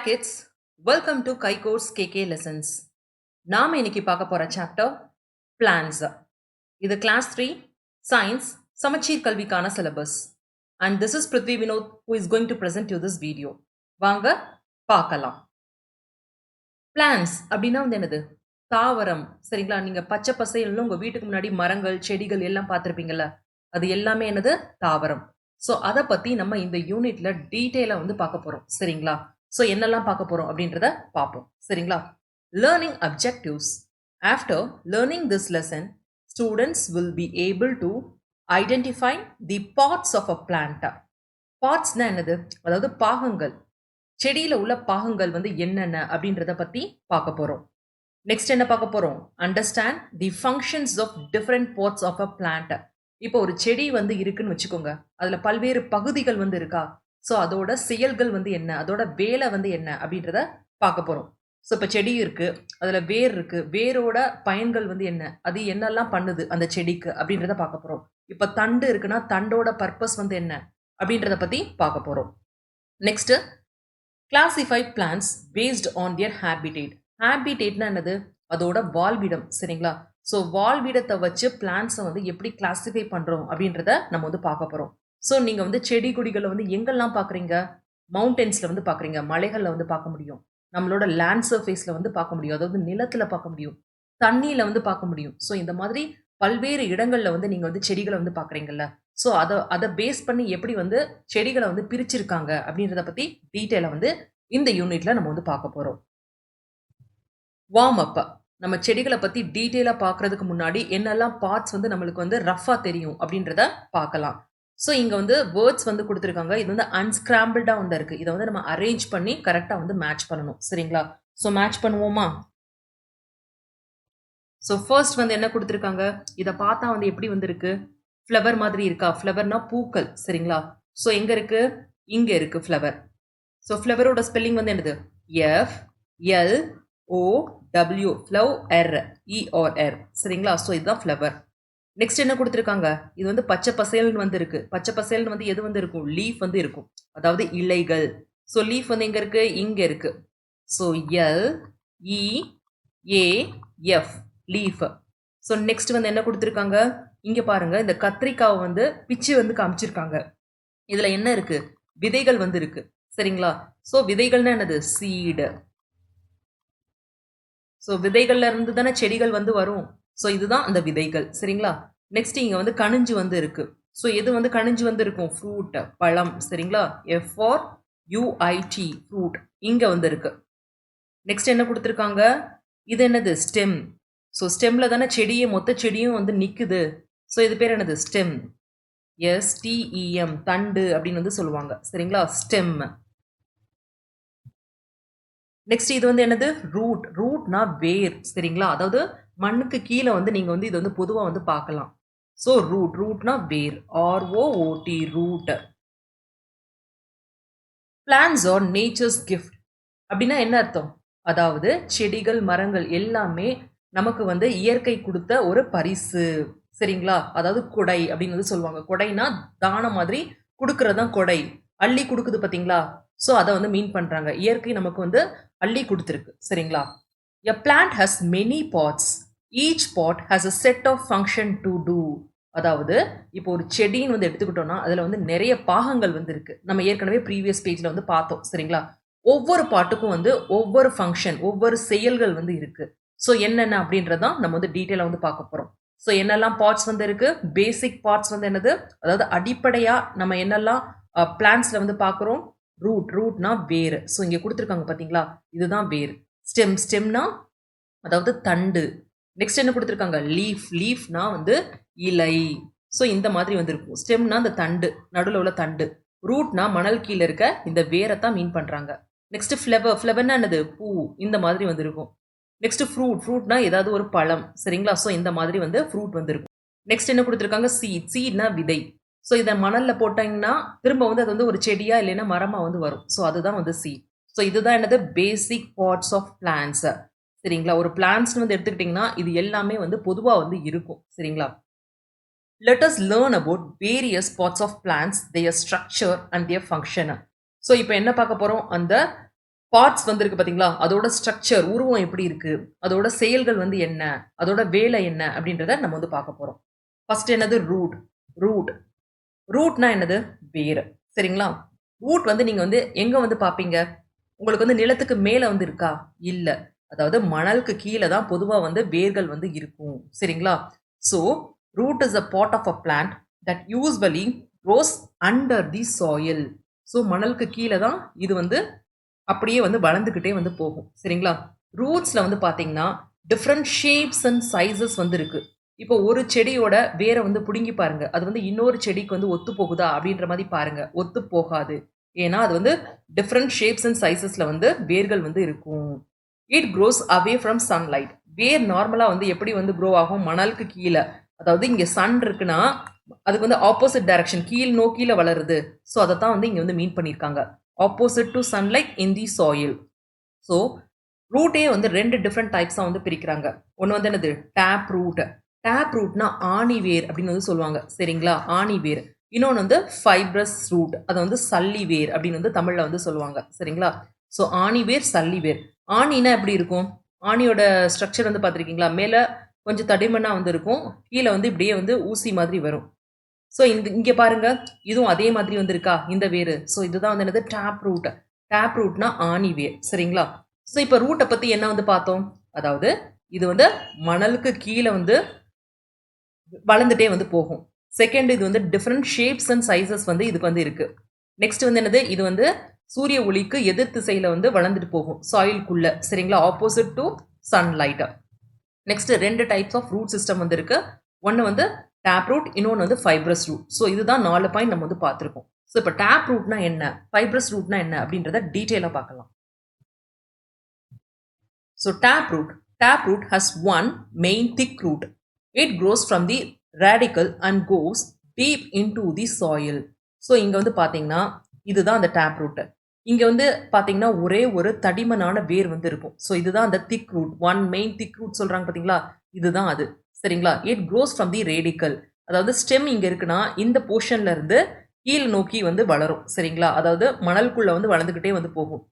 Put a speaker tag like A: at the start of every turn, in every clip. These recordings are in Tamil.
A: Hi kids, welcome to Kai Course KK Lessons. நாம இன்னைக்கு பார்க்க போற சாப்டர் பிளான்ஸ். இது கிளாஸ் 3 சயின்ஸ் சமச்சீர் கல்விக்கான syllabus. And this is Prithvi Vinod who is going to present you this video. வாங்க பார்க்கலாம். பிளான்ஸ் அப்படின்னா வந்து என்னது? தாவரம். சரிங்களா? நீங்க பச்சை பசையல்னு உங்க வீட்டுக்கு முன்னாடி மரங்கள் செடிகள் எல்லாம் பார்த்துருப்பீங்கல்ல, அது எல்லாமே என்னது? தாவரம். ஸோ அதை பத்தி நம்ம இந்த யூனிட்ல டீட்டெயிலா வந்து பார்க்க போறோம். சரிங்களா? ஸோ என்னெல்லாம் பார்க்க போறோம் அப்படின்றத பார்ப்போம். சரிங்களா? Learning objectives. After learning this lesson students will be able to identify the parts of a plant. பார்ட்ஸ்னா என்னது? அதாவது பாகங்கள். செடியில உள்ள பாகங்கள் வந்து என்னென்ன அப்படின்றத பத்தி பார்க்க போறோம். நெக்ஸ்ட் என்ன பார்க்க போறோம்? Understand the functions of different parts of a plant. இப்போ ஒரு செடி வந்து இருக்குன்னு வச்சுக்கோங்க, அதுல பல்வேறு பகுதிகள் வந்து இருக்கா, ஸோ அதோட செயல்கள் வந்து என்ன, அதோட வேலை வந்து என்ன அப்படின்றத பார்க்க போறோம். ஸோ இப்போ செடி இருக்கு, அதுல வேர் இருக்கு, வேரோட பயன்கள் வந்து என்ன, அது என்னெல்லாம் பண்ணுது அந்த செடிக்கு அப்படின்றத பார்க்க போறோம். இப்போ தண்டு இருக்குன்னா தண்டோட பர்பஸ் வந்து என்ன அப்படின்றத பத்தி பார்க்க போறோம். Next classify plants based on their habitat. ஹேபிடேட்னா என்னது? அதோட வாழ்விடம். சரிங்களா? ஸோ வாழ்விடத்தை வச்சு பிளான்ஸை வந்து எப்படி கிளாசிஃபை பண்றோம் அப்படின்றத நம்ம வந்து பார்க்க போறோம். ஸோ நீங்கள் வந்து செடி கொடிகளை வந்து எங்கெல்லாம் பார்க்குறீங்க? மவுண்டன்ஸில் வந்து பார்க்குறீங்க, மலைகளில் வந்து பார்க்க முடியும், நம்மளோட லேண்ட் சர்ஃபேஸில் வந்து பார்க்க முடியும், அதாவது நிலத்தில் பார்க்க முடியும், தண்ணியில் வந்து பார்க்க முடியும். ஸோ இந்த மாதிரி பல்வேறு இடங்களில் வந்து நீங்கள் வந்து செடிகளை வந்து பார்க்குறீங்கல்ல, ஸோ அதை பேஸ் பண்ணி எப்படி வந்து செடிகளை வந்து பிரிச்சிருக்காங்க அப்படின்றத பற்றி டீட்டெயிலாக வந்து இந்த யூனிட்ல நம்ம வந்து பார்க்க போகிறோம். Warm up. நம்ம செடிகளை பற்றி டீட்டெயிலாக பார்க்கறதுக்கு முன்னாடி என்னெல்லாம் பார்ட்ஸ் வந்து நம்மளுக்கு வந்து ரஃபாக தெரியும் அப்படின்றத பார்க்கலாம். ஸோ இங்கே வந்து வேர்ட்ஸ் வந்து கொடுத்துருக்காங்க. இது வந்து அன்ஸ்கிராம்பிள்டாக வந்து இருக்குது. இதை வந்து நம்ம அரேஞ்ச் பண்ணி கரெக்டாக வந்து மேட்ச் பண்ணணும். சரிங்களா? ஸோ மேட்ச் பண்ணுவோமா? ஸோ ஃபர்ஸ்ட் வந்து என்ன கொடுத்துருக்காங்க? இதை பார்த்தா வந்து எப்படி வந்திருக்கு? ஃப்ளவர் மாதிரி இருக்கா? ஃப்ளவர்னா பூக்கள். சரிங்களா? ஸோ எங்கே இருக்கு? இங்கே இருக்கு ஃப்ளவர். ஸோ ஃப்ளவரோட ஸ்பெல்லிங் வந்து என்னது? FLOW, flower, ER. சரிங்களா? ஸோ இதுதான் ஃப்ளவர். நெக்ஸ்ட் என்ன கொடுத்துருக்காங்க? இது வந்து பச்சை பசேல்னு வந்து இருக்கு. பச்சை பசேல்னு வந்து எது வந்து இருக்கும்? லீஃப் வந்து இருக்கும், அதாவது இலைகள். ஸோ லீஃப் வந்து எங்க இருக்கு? இங்க இருக்கு. So LEAF, leaf. So next வந்து என்ன கொடுத்துருக்காங்க? இங்க பாருங்க, இந்த கத்திரிக்காவை வந்து பிச்சு வந்து காமிச்சிருக்காங்க. இதுல என்ன இருக்கு? விதைகள் வந்து இருக்கு. சரிங்களா? ஸோ விதைகள்னா என்னது? சீடு. ஸோ விதைகள்ல இருந்து தானே செடிகள் வந்து வரும். ஸோ இதுதான் அந்த விதைகள். சரிங்களா? நெக்ஸ்ட் இங்க வந்து கணிஞ்சு வந்து இருக்கு. ஸோ எது வந்து கணிஞ்சு வந்து இருக்கும்? ஃப்ரூட், பழம். சரிங்களா? FORUIT, ஃப்ரூட் இங்க வந்து இருக்கு. நெக்ஸ்ட் என்ன கொடுத்துருக்காங்க? இது என்னது? ஸ்டெம். ஸோ ஸ்டெம்ல தானே செடியே, மொத்த செடியும் வந்து நிக்குது. ஸோ இது பேர் என்னது? ஸ்டெம். STEM, தண்டு அப்படின்னு வந்து சொல்லுவாங்க. சரிங்களா? ஸ்டெம். நெக்ஸ்ட் இது வந்து என்னது? ரூட். ரூட்னா வேர். சரிங்களா? அதாவது மண்ணுக்கு கீழே வந்து நீங்க வந்து இது வந்து பொதுவாக வந்து பார்க்கலாம். ஸோ ரூட்னா வேர். ROOT, root. Plants are nature's gift அப்படின்னா என்ன அர்த்தம்? அதாவது செடிகள் மரங்கள் எல்லாமே நமக்கு வந்து இயற்கை கொடுத்த ஒரு பரிசு. சரிங்களா? அதாவது கொடை அப்படின்னு வந்து சொல்லுவாங்க. கொடைனா தானம் மாதிரி கொடுக்கறதான் கொடை. அள்ளி கொடுக்குது பார்த்தீங்களா? ஸோ அதை வந்து மீன் பண்றாங்க. இயற்கை நமக்கு வந்து அள்ளி கொடுத்துருக்கு. சரிங்களா? A plant has many parts. Each part has a set of function to do. அதாவது இப்போ ஒரு செடின்னு வந்து எடுத்துக்கிட்டோம்னா அதுல வந்து நிறைய பாகங்கள் வந்து இருக்கு. நம்ம ஏற்கனவே ப்ரீவியஸ் பேஜ்ல வந்து பார்த்தோம். சரிங்களா? ஒவ்வொரு பாட்டுக்கும் வந்து ஒவ்வொரு ஃபங்க்ஷன், ஒவ்வொரு செயல்கள் வந்து இருக்கு. ஸோ என்னென்ன அப்படின்றதான் நம்ம வந்து டீட்டெயிலாக வந்து பார்க்க போறோம். ஸோ என்னெல்லாம் பார்ட்ஸ் வந்து இருக்கு? பேசிக் பார்ட்ஸ் வந்து என்னது? அதாவது அடிப்படையா நம்ம என்னெல்லாம் பிளான்ஸ்ல வந்து பார்க்குறோம்? ரூட்னா வேர். ஸோ இங்கே கொடுத்துருக்காங்க பார்த்தீங்களா? இதுதான் வேர். ஸ்டெம்னா அதாவது தண்டு. நெக்ஸ்ட் என்ன கொடுத்துருக்காங்க? லீஃப்னா வந்து இலை. ஸோ இந்த மாதிரி வந்து இருக்கும். ஸ்டெம்னா அந்த தண்டு, நடுவில் உள்ள தண்டு. ரூட்னா மணல் கீழே இருக்க இந்த வேரை தான் மீன் பண்றாங்க. நெக்ஸ்ட் ஃப்ளவர்னா என்னது? பூ. இந்த மாதிரி வந்து இருக்கும். நெக்ஸ்ட் ஃப்ரூட்னா ஏதாவது ஒரு பழம். சரிங்களா? ஸோ இந்த மாதிரி வந்து ஃப்ரூட் வந்து இருக்கும். நெக்ஸ்ட் என்ன கொடுத்துருக்காங்க? சீட்னா விதை. ஸோ இதை மணல்ல போட்டாங்கன்னா திரும்ப வந்து அது வந்து ஒரு செடியா இல்லைன்னா மரமா வந்து வரும். ஸோ அதுதான் வந்து சீட். ஸோ இதுதான் என்னது? பேசிக் பார்ட்ஸ் ஆஃப் பிளான்ஸ். சரிங்களா? ஒரு பிளான்ஸ்னு வந்து எடுத்துக்கிட்டிங்கன்னா இது எல்லாமே வந்து பொதுவாக வந்து இருக்கும். சரிங்களா? Let us learn about various parts of plants, their structure and their function. So இப்போ என்ன பார்க்க போறோம்? அந்த பார்ட்ஸ் வந்து இருக்கு பார்த்தீங்களா? அதோட ஸ்ட்ரக்சர், உருவம் எப்படி இருக்கு? அதோட செயல்கள் வந்து என்ன? அதோட வேலை என்ன? அப்படின்றத நம்ம வந்து பார்க்க போறோம். ஃபர்ஸ்ட் என்னது ரூட். ரூட். ரூட்னா என்னது? வேர். சரிங்களா? ரூட் வந்து நீங்க வந்து எங்க வந்து பார்ப்பீங்க? உங்களுக்கு வந்து நிலத்துக்கு மேல வந்து இருக்கா? இல்ல. அதாவது மணலுக்கு கீழ தான் பொதுவா வந்து வேர்கள் வந்து இருக்கும். சரிங்களா? So, root is a part of a plant that usually grows under the soil. So, மணலுக்கு கீழ தான் இது வந்து அப்படியே வந்து வளர்ந்துக்கிட்டே வந்து போகும். சரிங்களா? ரூட்ஸ்ல வந்து பார்த்தீங்கன்னா, டிஃபரண்ட் ஷேப்ஸ் அண்ட் சைஸஸ் வந்து இருக்கு. இப்போ ஒரு செடியோட வேர வந்து புடுங்கி பாருங்க. அது வந்து இன்னொரு செடிக்கு வந்து ஒத்து போகுதா? அப்படின்ற மாரி பாருங்க. ஒத்து போகாது. ஏன்னா, அது வந்து டிஃபரண்ட் ஷேப்ஸ் அண்ட் சைஸஸ்ல வந்து வேர்கள் வந்து இருக்கும். It grows away from sunlight. வேர் நார்மலா வந்து எப்படி வந்து க்ரோ ஆகும்? மணலுக்கு கீழ. அதாவது இங்க சன் இருக்குன்னா, அதுக்கு வந்து ஆப்போசிட் டைரக்ஷன் கீழ் நோக்கில வளருது. ஸோ, அதத்தான் வந்து இங்க வந்து மீன் பண்ணியிருக்காங்க. Opposite to sunlight in the soil. So, ரூட்டே வந்து 2 டிஃபரெண்ட் டைப்ஸா வந்து பிரிக்கிறாங்க. ஒண்ணு வந்து என்னது? Tap root. டேப் ரூட்னா ஆணி வேர் அப்படின்னு வந்து சொல்லுவாங்க. சரிங்களா? ஆணி வேர். இன்னொன்னு வந்து ஃபைப்ரஸ் ரூட். அத வந்து சல்லி வேர் அப்படின்னு வந்து தமிழ்ல வந்து சொல்லுவாங்க. சரிங்களா? ஸோ, ஆணி வேர், சல்லி வேர். ஆணினா எப்படி இருக்கும்? ஆணியோட ஸ்ட்ரக்சர் வந்து பார்த்துருக்கீங்களா? மேல கொஞ்சம் தடிமனா வந்து இருக்கும். கீழ வந்து இப்படியே வந்து ஊசி மாதிரி வரும். ஸோ, இங்க பாருங்க. இதுவும் அதே மாதிரி வந்து இருக்கா? இந்த வேரு. ஸோ, இதுதான் வந்து என்னது? Tap root. டேப் ரூட்னா ஆணி வேர். சரிங்களா? ஸோ, இப்ப ரூட்ட பத்தி என்ன வந்து பார்த்தோம்? அதாவது இது வந்து மணலுக்கு கீழ வந்து வளர்ந்துட்டே வந்து போகும். செகண்ட் இது வந்து டிஃபரண்ட் ஷேப்ஸ் அண்ட் சைஸஸ் வந்து இதுக்கு வந்து இருக்கு. நெக்ஸ்ட் வந்து என்னது? இது வந்து சூரிய ஒளிக்கு எதிர் திசையில வந்து வளர்ந்துட்டு போகும். சாயில்குள்ள. சரிங்களா? Opposite to sunlight. Next 2 types of root system வந்து இருக்கு. ஒன்னு வந்து டேப் ரூட், இன்னொன்னு வந்து ஃபைப்ரஸ் ரூட். ஸோ இதுதான் 4 பாயிண்ட் நம்ம வந்து பார்த்துருக்கோம். ஸோ இப்போ டேப் ரூட்னா என்ன? ஃபைப்ரஸ் ரூட்னா என்ன? அப்படின்றத டீட்டெயிலா பார்க்கலாம். So tap root has one main thick root. It grows from the radicle and goes deep into the soil. So இங்க வந்து பாத்தீங்கன்னா இதுதான் அந்த டேப் ரூட். இங்க வந்து பாத்தீங்கன்னா ஒரே ஒரு தடிமனான வேர் வந்து இருக்கும். ஸோ இதுதான் அந்த திக் ரூட். ஒன் மெயின் திக் ரூட் சொல்றாங்க பாத்தீங்களா? இதுதான் அது. சரிங்களா? It cross from the radical. அதாவது ஸ்டெம் இங்க இருக்குன்னா இந்த போர்ஷன்ல இருந்து கீழ் நோக்கி வந்து வளரும். சரிங்களா? அதாவது மணலுக்குள்ள வந்து வளர்ந்துகிட்டே வந்து போகும்.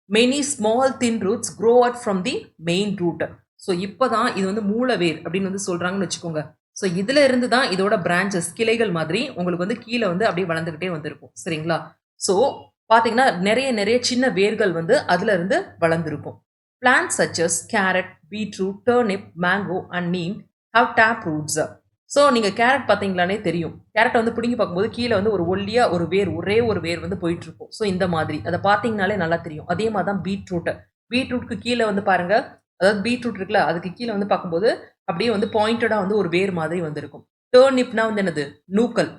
A: Many small thin roots grow out from the main root. So இப்போதான் இது வந்து மூலவேர் அப்படின்னு வந்து சொல்றாங்கன்னு வச்சுக்கோங்க. ஸோ இதுல இருந்து தான் இதோட பிரான்ச்சஸ் கிளைகள் மாதிரி உங்களுக்கு வந்து கீழே வந்து அப்படியே வளர்ந்துகிட்டே வந்திருக்கும். சரிங்களா? ஸோ பாத்தீங்கன்னா நிறைய நிறைய சின்ன வேர்கள் வந்து அதுல இருந்து வளர்ந்துருக்கும். Plant such as carrot, beetroot, turnip, mango and neem have tap roots. So நீங்க கேரட் பார்த்தீங்களானே தெரியும். கேரட்டை வந்து பிடுங்கி பார்க்கும்போது கீழே வந்து ஒரு ஒல்லியா ஒரு வேர், ஒரே ஒரு வேர் வந்து போயிட்டு இருக்கும். ஸோ இந்த மாதிரி அதை பார்த்தீங்கனாலே நல்லா தெரியும். அதே மாதிரி தான் பீட்ரூட். பீட்ரூட்க்கு கீழே வந்து பாருங்க, அதாவது பீட்ரூட் இருக்குல்ல, அதுக்கு கீழே வந்து பார்க்கும்போது அப்படியே வந்து பாயிண்டடா வந்து ஒரு வேர் மாதிரி வந்து இருக்கும். டர்னிப்னா வந்து என்னது? நூக்கல்.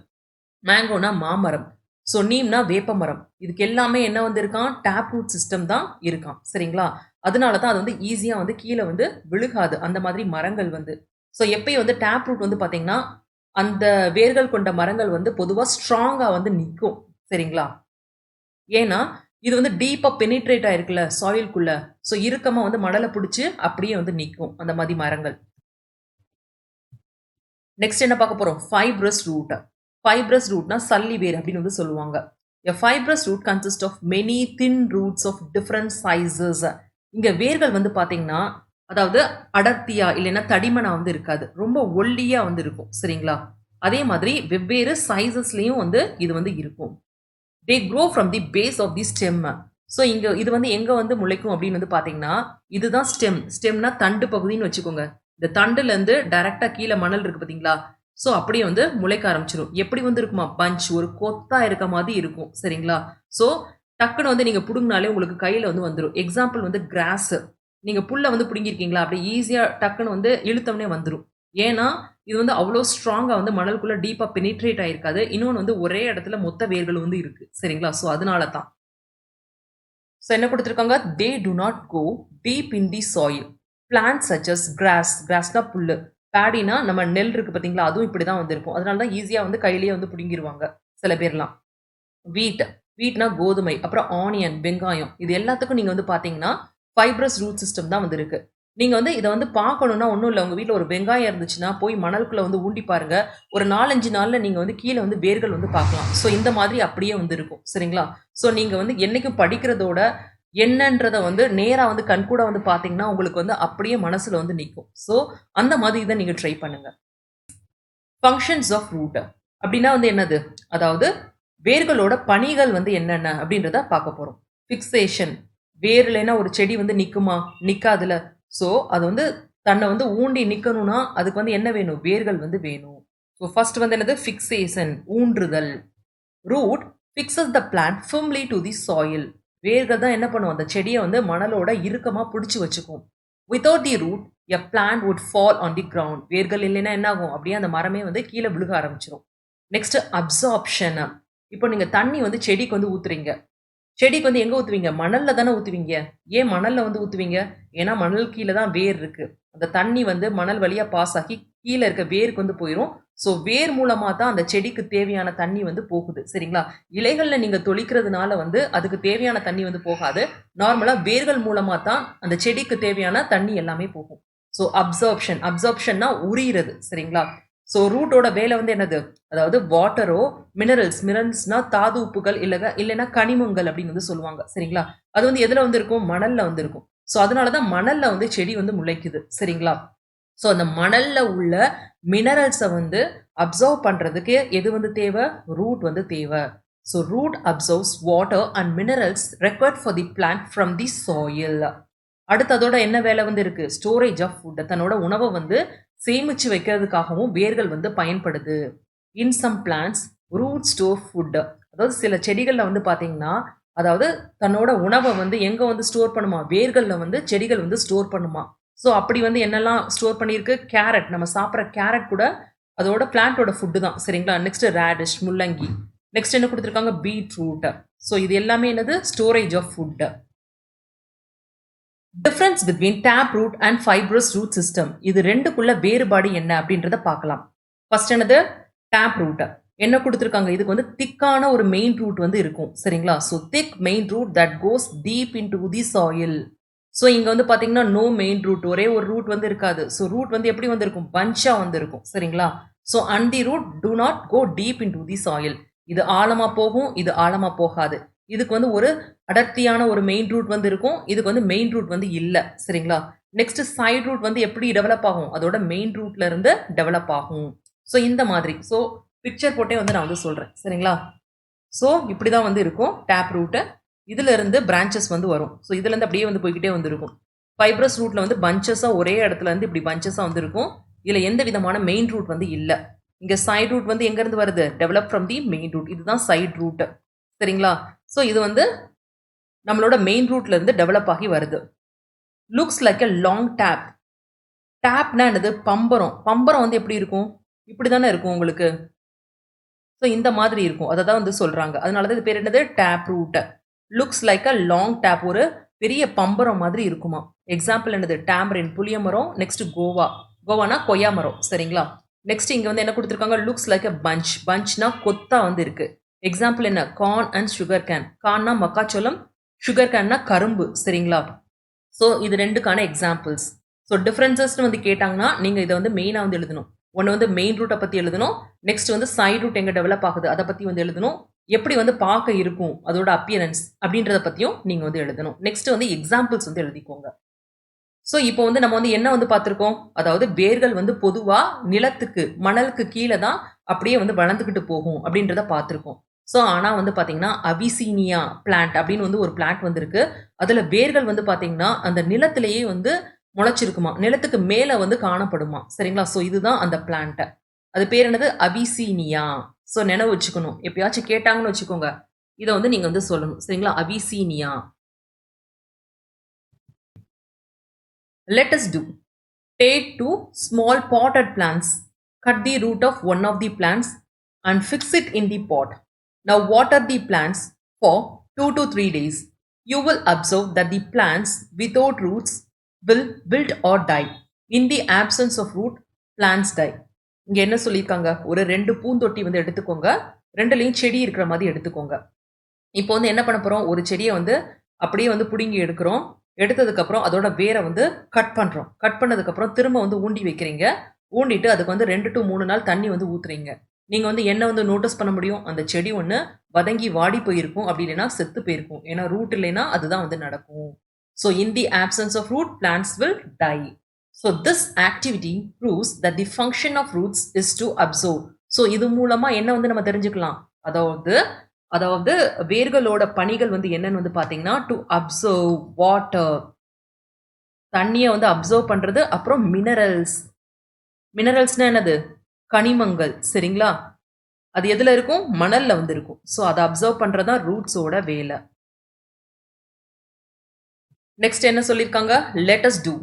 A: மேங்கோனா மாமரம். ஸோ நீம்னா வேப்ப மரம். இதுக்கு எல்லாமே என்ன வந்து இருக்கான்? டேப் ரூட் சிஸ்டம் தான் இருக்கான். சரிங்களா? அதனால தான் அது வந்து ஈஸியா வந்து கீழே வந்து விழுகாது. அந்த மாதிரி மரங்கள் வந்து. ஸோ எப்பயும் வந்து டேப் ரூட் வந்து பார்த்தீங்கன்னா, அந்த வேர்கள் கொண்ட மரங்கள் வந்து பொதுவா ஸ்ட்ராங்கா வந்து நிக்கும். சரிங்களா? ஏன்னா, இது வந்து டீப்பா பெனிட்ரேட் ஆயிருக்குல்ல சாயில்குள்ள. ஸோ இறுக்கமா வந்து மணல புடிச்சு அப்படியே வந்து நிக்கும். அந்த மாதிரி மரங்கள். நெக்ஸ்ட் என்ன பார்க்க போறோம்? Fibrous root. ஃபைப்ரஸ் ரூட்னா சல்லி வேர் அப்படின்னு வந்து சொல்லுவாங்க. A fibrous root consists of many thin roots of different sizes. இங்க வேர்கள் வந்து பாத்தீங்கன்னா, அதாவது அடர்த்தியா இல்லைன்னா தடிமனா வந்து இருக்காது. ரொம்ப ஒல்லியா வந்து இருக்கும். சரிங்களா? அதே மாதிரி வெவ்வேறு சைஸஸ்லயும் வந்து இது வந்து இருக்கும். They grow from the base of the stem. So இங்க இது வந்து எங்க வந்து முளைக்கும் அப்படின்னு வந்து பாத்தீங்கன்னா, இதுதான் ஸ்டெம். ஸ்டெம்னா தண்டு பகுதின்னு வச்சுக்கோங்க. இந்த தண்டுல இருந்து டைரக்டா கீழே மணல் இருக்கு பாத்தீங்களா? ஸோ அப்படியே வந்து முளைக்க ஆரம்பிச்சிடும். எப்படி வந்து இருக்குமா? பஞ்ச் ஒரு கொத்தா இருக்க மாதிரி இருக்கும். சரிங்களா? ஸோ டக்குன்னு வந்து நீங்க புடுங்கினாலே உங்களுக்கு கையில வந்து வந்துடும். எக்ஸாம்பிள் வந்து கிராஸ். நீங்க புல்ல வந்து புடுங்கிருக்கீங்களா? அப்படியே ஈஸியா டக்குன்னு வந்து இழுத்தோம்னே வந்துடும். ஏன்னா இது வந்து அவ்வளோ ஸ்ட்ராங்கா வந்து மணலுக்குள்ள டீப்பா பெனிட்ரேட் ஆயிருக்காது. இன்னொன்னு வந்து ஒரே இடத்துல மொத்த வேர்கள் வந்து இருக்கு. சரிங்களா? ஸோ அதனால தான். ஸோ என்ன கொடுத்துருக்காங்க? They do not go deep in the soil. Plant such as grass. கிராஸ்னா புல்லு. பேடினா நம்ம நெல் இருக்கு பார்த்தீங்களா? அதுவும் இப்படி தான் வந்திருக்கும். அதனால தான் ஈஸியா வந்து கையிலேயே வந்து புடுங்கிருவாங்க சில பேர்லாம். வீட். வீட்னா கோதுமை. அப்புறம் ஆனியன், வெங்காயம். இது எல்லாத்துக்கும் நீங்க வந்து பார்த்தீங்கன்னா, ஃபைப்ரஸ் ரூட் சிஸ்டம் தான் வந்து இருக்கு. நீங்க வந்து இத வந்து பார்க்கணும்னா ஒண்ணும் இல்ல. உங்க வீட்ல ஒரு வெங்காயம் இருந்துச்சுன்னா, போய் மணலுக்குள்ள வந்து ஊண்டி பாருங்க. ஒரு 4, 5 நாள்ல நீங்க வந்து கீழ வந்து வேர்கள் வந்து பார்க்கலாம். ஸோ இந்த மாதிரி அப்படியே வந்து இருக்கும். சரிங்களா? ஸோ நீங்க வந்து என்னைக்கும் படிக்கிறதோட என்னன்றத வந்து நேரா வந்து கண்கூட வந்து பார்த்தீங்கன்னா, உங்களுக்கு வந்து அப்படியே மனசுல வந்து நிக்கும். ஸோ, அந்த மாதிரி இத நீங்க ட்ரை பண்ணுங்க. ஃபங்ஷன்ஸ் ஆஃப் ரூட் அப்படின்னா வந்து என்னது? அதாவது வேர்களோட பணிகள் வந்து என்னென்ன அப்படின்றத பார்க்க போறோம். ஃபிக்சேஷன் வேர் இல்லைன்னா ஒரு செடி வந்து நிக்குமா? நிக்காதுல. ஸோ, அது வந்து தன்னை வந்து ஊண்டி நிக்கணும்னா, அதுக்கு வந்து என்ன வேணும்? வேர்கள் வந்து வேணும். ஸோ, ஃபர்ஸ்ட் வந்து என்னது? ஃபிக்சேஷன் ஊன்றுதல். Root fixes the plant firmly to the soil. வேர்கள் தான் என்ன பண்ணும்? அந்த செடியை வந்து மணலோட இறுக்கமா பிடிச்சு வச்சுக்கும். Without the root a plant would fall on the ground. வேர்கள் இல்லைன்னா என்ன ஆகும்? அப்படியே அந்த மரமே வந்து கீழே விழுக ஆரம்பிச்சிடும். Next absorption. இப்போ நீங்க தண்ணி வந்து செடிக்கு வந்து ஊத்துறீங்க. செடிக்கு வந்து எங்க ஊத்துவீங்க? மணல்ல தானே ஊத்துவீங்க. ஏன் மணல்ல வந்து ஊத்துவீங்க? ஏன்னா மணல் கீழ தான் வேர் இருக்கு. அந்த தண்ணி வந்து மணல் வழியா பாஸ் ஆகி கீழ இருக்க வேருக்கு வந்து போயிரும். ஸோ வேர் மூலமா தான் அந்த செடிக்கு தேவையான தண்ணி வந்து போகுது. சரிங்களா? இலைகள்ல நீங்க தொளிக்கிறதுனால வந்து அதுக்கு தேவையான தண்ணி வந்து போகாது. நார்மலா வேர்கள் மூலமா தான் அந்த செடிக்கு தேவையான தண்ணி எல்லாமே போகும். So absorption. அப்சார்ப்ஷன்னா உரியிறது. சரிங்களா? ஸோ ரூட்டோட வேலை வந்து என்னது? அதாவது வாட்டரோ மினரல்ஸ்னா தாது உப்புகள் இல்லைன்னா கனிமங்கள் அப்படின்னு வந்து சொல்லுவாங்க. சரிங்களா? அது வந்து எதுல வந்து இருக்கும்? மணல்ல வந்து இருக்கும். ஸோ அதனாலதான் மணல்ல வந்து செடி வந்து முளைக்குது. சரிங்களா? ஸோ அந்த மணல்ல உள்ள மினரல்ஸை வந்து அப்சர்வ் பண்றதுக்கு எது வந்து தேவை? ரூட் வந்து தேவை. So root absorbs water and minerals required for the plant from the soil. அடுத்து அதோட என்ன வேலை வந்து இருக்கு? Storage of food. தன்னோட உணவை வந்து சேமிச்சு வைக்கிறதுக்காகவும் வேர்கள் வந்து பயன்படுது. In some plants root store food. அதாவது சில செடிகள்ல வந்து பாத்தீங்கன்னா, அதாவது தன்னோட உணவை வந்து எங்க வந்து ஸ்டோர் பண்ணுமா? வேர்கள்ல வந்து செடிகள் வந்து ஸ்டோர் பண்ணுமா. ஸோ அப்படி வந்து என்னெல்லாம் ஸ்டோர் பண்ணியிருக்கு? கேரட். நம்ம சாப்பிட்ற கேரட் கூட அதோட பிளான்ட்டோட ஃபுட்டு தான். சரிங்களா? நெக்ஸ்ட் ரேடிஷ் முள்ளங்கி. நெக்ஸ்ட் என்ன கொடுத்துருக்காங்க? பீட்ரூட். ஸோ இது எல்லாமே என்னது? Storage of food. Difference between tap root and fibrous root system. இது ரெண்டுக்குள்ள வேறுபாடு என்ன அப்படின்றத பார்க்கலாம். ஃபர்ஸ்ட் என்னது? Tap root. என்ன கொடுத்துருக்காங்க? இதுக்கு வந்து திக்கான ஒரு மெயின் ரூட் வந்து இருக்கும். சரிங்களா? So thick main root that goes deep into the soil. So இங்க வந்து பாத்தீங்கன்னா நோ மெயின் ரூட். ஒரே ஒரு ரூட் வந்து இருக்காது. ஸோ ரூட் வந்து எப்படி வந்து இருக்கும்? பஞ்சா வந்து இருக்கும். சரிங்களா? So and the root do not go deep into the soil. இது ஆழமா போகும், இது ஆழமா போகாது. இதுக்கு வந்து ஒரு அடர்த்தியான ஒரு மெயின் ரூட் வந்து இருக்கும். இதுக்கு வந்து மெயின் ரூட் வந்து இல்ல. சரிங்களா? நெக்ஸ்ட் சைடு ரூட் வந்து எப்படி டெவலப் ஆகும்? அதோட மெயின் ரூட்ல இருந்து டெவலப் ஆகும். ஸோ இந்த மாதிரி. ஸோ பிக்சர் போட்டே வந்து நான் வந்து சொல்றேன். சரிங்களா? ஸோ இப்படிதான் வந்து இருக்கும் டேப் ரூட். இதுல இருந்து பிரான்ச்சஸ் வந்து வரும். ஸோ இதுல இருந்து அப்படியே வந்து போய்கிட்டே வந்து இருக்கும். ஃபைப்ரஸ் ரூட்ல வந்து பஞ்சஸா ஒரே இடத்துல இருந்து இப்படி பஞ்சஸா வந்து இருக்கும். இதுல எந்த விதமான மெயின் ரூட் வந்து இல்ல. இங்க சைடு ரூட் வந்து எங்க இருந்து வருது? Develop from the main root. இதுதான் சைடு ரூட். சரிங்களா? ஸோ இது வந்து நம்மளோட மெயின் ரூட்ல இருந்து டெவலப் ஆகி வருது. Looks like a long tap. டேப்னா என்னது? பம்பரம். பம்பரம் வந்து எப்படி இருக்கும்? இப்படி தானே இருக்கும் உங்களுக்கு. ஸோ இந்த மாதிரி இருக்கும். அதை தான் வந்து சொல்றாங்க. அதனால தான் இது பேர் என்னது? Tap root. Looks like a long tap. ஒரு பெரிய பம்பரம் மாதிரி இருக்குமா. எக்ஸாம்பிள் என்னது? டேமரின் புளிய மரம். நெக்ஸ்ட் கோவா. கோவானா கொய்யா மரம். சரிங்களா? நெக்ஸ்ட் இங்க வந்து என்ன கொடுத்துருக்காங்க? Looks like a bunch. பஞ்ச்னா கொத்தா வந்து இருக்கு. எக்ஸாம்பிள் என்ன? Corn and sugar cane. கார்ன்னா மக்காச்சோளம், சுகர் கேன்னா கரும்பு. சரிங்களா? ஸோ இது ரெண்டுக்கான எக்ஸாம்பிள்ஸ். ஸோ டிஃபரன்சஸ்னு வந்து கேட்டாங்கன்னா நீங்க இதை வந்து மெயினா வந்து எழுதணும். ஒன்று வந்து மெயின் ரூட்டை பத்தி எழுதணும். நெக்ஸ்ட் வந்து சைடு ரூட் எங்க டெவலப் ஆகுது அதை பத்தி வந்து எழுதணும். எப்படி வந்து பார்க்க இருக்கும் அதோட அப்பியரன்ஸ் அப்படின்றத பத்தியும் நீங்க வந்து எழுதணும். நெக்ஸ்ட் வந்து எக்ஸாம்பிள்ஸ் வந்து எழுதிக்கோங்க. ஸோ இப்போ வந்து நம்ம வந்து என்ன வந்து பார்த்துருக்கோம்? அதாவது வேர்கள் வந்து பொதுவா நிலத்துக்கு மணலுக்கு கீழே தான் அப்படியே வந்து வளர்ந்துக்கிட்டு போகும் அப்படின்றத பார்த்துருக்கோம். ஸோ ஆனா வந்து பார்த்தீங்கன்னா அபிசீனியா பிளான்ட் அப்படின்னு வந்து ஒரு பிளான்ட் வந்திருக்கு. அதுல வேர்கள் வந்து பார்த்தீங்கன்னா அந்த நிலத்திலேயே வந்து முளைச்சிருக்குமா. நிலத்துக்கு மேல வந்து காணப்படுமா. சரிங்களா? ஸோ இதுதான் அந்த பிளான்ட். அது பேர் என்னது? அபிசீனியா. ஸோ நினைவு வச்சுக்கணும். எப்பயாச்சும் கேட்டாங்கன்னு வச்சுக்கோங்க. இதை வந்து நீங்க வந்து சொல்லணும். சரிங்களா? Abyssinia. Let us do. Take two small potted plants, cut the root of one of the plants and fix it in the pot. Now water the plants for 2 to 3 days. You will observe that the plants without roots will wilt or die. In the absence of root, plants die. இங்க என்ன சொல்லியிருக்காங்க? ஒரு 2 பூந்தொட்டி வந்து எடுத்துக்கோங்க. ரெண்டுலையும் செடி இருக்கிற மாதிரி எடுத்துக்கோங்க. இப்போ வந்து என்ன பண்ண போறோம்? ஒரு செடியை வந்து அப்படியே வந்து புடுங்கி எடுக்கிறோம். எடுத்ததுக்கப்புறம் அதோட வேரை வந்து கட் பண்ணுறோம். கட் பண்ணதுக்கப்புறம் திரும்ப வந்து ஊண்டி வைக்கிறீங்க. ஊண்டிட்டு அதுக்கு வந்து 2 to 3 நாள் தண்ணி வந்து ஊற்றுறீங்க. நீங்க வந்து என்ன வந்து நோட்டீஸ் பண்ண முடியும்? அந்த செடி ஒண்ணு வதங்கி வாடி போயிருக்கும். அப்படி இல்லைன்னா செத்து போயிருக்கும். ஏன்னா ரூட் இல்லைன்னா அதுதான் வந்து நடக்கும். So in the absence of root, plants will die. So this activity proves that the function of roots is to absorb. So இது மூலமா என்ன வந்து நம்ம தெரிஞ்சுக்கலாம்? அதாவது அதாவது வேர்களோட பணிகள் வந்து என்னன்னு வந்து பாத்தீங்கன்னா டு அப்சர்வ் வாட்டர், தண்ணியை வந்து அப்சர்வ் பண்றது, அப்புறம் மினரல்ஸ். மினரல்ஸ்னா என்னது? கனிமங்கள். சரிங்களா? அது எதுல இருக்கும்? மணல்ல வந்து இருக்கும். ஸோ அதை அப்சர்வ் பண்றதா ரூட்ஸோட வேலை. நெக்ஸ்ட் என்ன சொல்லியிருக்காங்க? Let us do.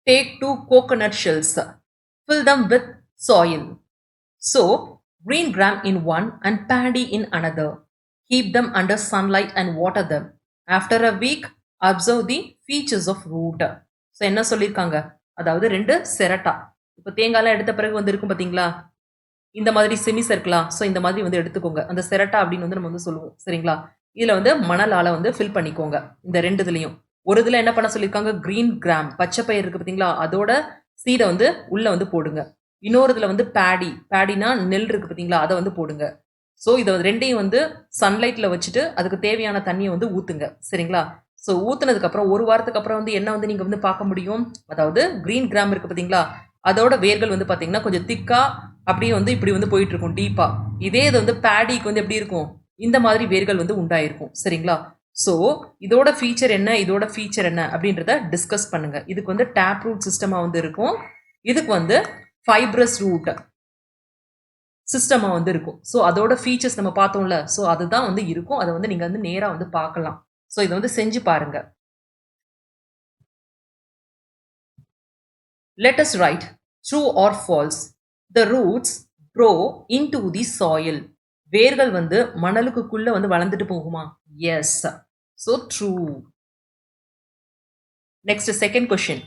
A: Take 2 coconut shells, fill them with soil. So green gram in one and paddy in another. Keep them under sunlight and water them. After a week, observe the features of root. So என்ன சொல்லியிருக்காங்க? அதாவது 2 செரட்டா. இப்போ தேங்காய்லாம் எடுத்த பிறகு வந்து இருக்கும் பார்த்தீங்களா? இந்த மாதிரி செமி சர்க்கிளா. ஸோ இந்த மாதிரி வந்து எடுத்துக்கோங்க. அந்த செரட்டா அப்படின்னு வந்து நம்ம வந்து சொல்லுவோம். சரிங்களா? இதில் வந்து மணலால் வந்து ஃபில் பண்ணிக்கோங்க. இந்த 2 இதுலையும். ஒரு இதில் என்ன பண்ண சொல்லியிருக்காங்க? கிரீன் கிராம், பச்சை பயிர் இருக்குது பார்த்தீங்களா? அதோட சீடை வந்து உள்ளே வந்து போடுங்க. இன்னொரு இதில் வந்து பேடி, பேடினா நெல் இருக்குது பார்த்தீங்களா? அதை வந்து போடுங்க. ஸோ இதை ரெண்டையும் வந்து சன்லைட்டில் வச்சுட்டு அதுக்கு தேவையான தண்ணியை வந்து ஊற்றுங்க. சரிங்களா? ஸோ ஊற்றுனதுக்கப்புறம் ஒரு வாரத்துக்கு அப்புறம் வந்து என்ன வந்து நீங்கள் வந்து பார்க்க முடியும்? அதாவது கிரீன் கிராம் இருக்குது பார்த்தீங்களா? அதோட வேர்கள் வந்து பார்த்தீங்கன்னா கொஞ்சம் திக்கா அப்படியே வந்து இப்படி வந்து போயிட்டு இருக்கும் டீப்பா. இதே இது வந்து பேடிக்கு வந்து எப்படி இருக்கும்? இந்த மாதிரி வேர்கள் வந்து உண்டாயிருக்கும். சரிங்களா? ஸோ இதோட ஃபீச்சர் என்ன, இதோட ஃபீச்சர் என்ன அப்படின்றத டிஸ்கஸ் பண்ணுங்க. இதுக்கு வந்து டேப் ரூட் சிஸ்டமா வந்து இருக்கும். இதுக்கு வந்து ஃபைப்ரஸ் ரூட் சிஸ்டமா வந்து இருக்கும். ஸோ அதோட ஃபீச்சர்ஸ் நம்ம பார்த்தோம்ல, ஸோ அதுதான் வந்து இருக்கும். அதை வந்து நீங்க வந்து நேரா வந்து பார்க்கலாம். ஸோ இதை வந்து செஞ்சு பாருங்க. Let us write true or false. The roots grow into the soil. வேர்கள் வந்து மணலுக்குள்ள வந்து வளர்ந்துட்டு போகுமா? Yes. So true. Next second question.